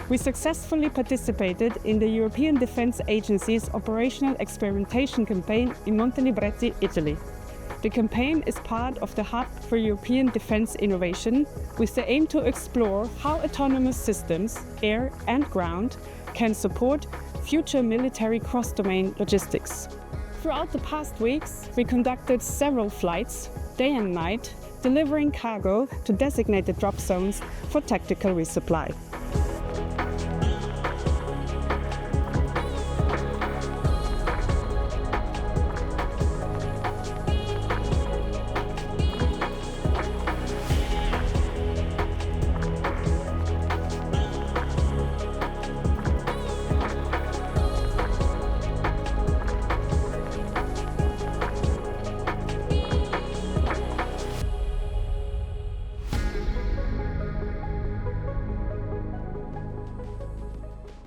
We successfully participated in the European Defence Agency's Operational Experimentation campaign in Montelibreti, Italy. The campaign is part of the Hub for European Defence Innovation, with the aim to explore how autonomous systems, air and ground, can support future military cross-domain logistics. Throughout the past weeks, we conducted several flights, day and night, delivering cargo to designated drop zones for tactical resupply.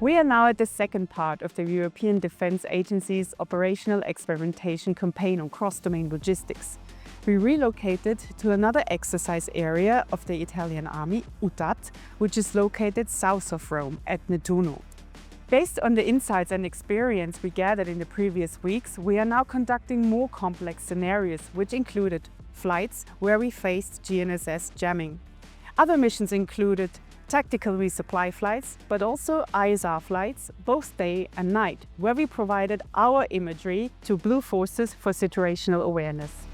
We are now at the second part of the European Defence Agency's Operational Experimentation campaign on cross-domain logistics. We relocated to another exercise area of the Italian Army, UTTAT, which is located south of Rome at Nettuno. Based on the insights and experience we gathered in the previous weeks, we are now conducting more complex scenarios, which included flights where we faced GNSS jamming. Other missions included tactical resupply flights, but also ISR flights, both day and night, where we provided our imagery to blue forces for situational awareness.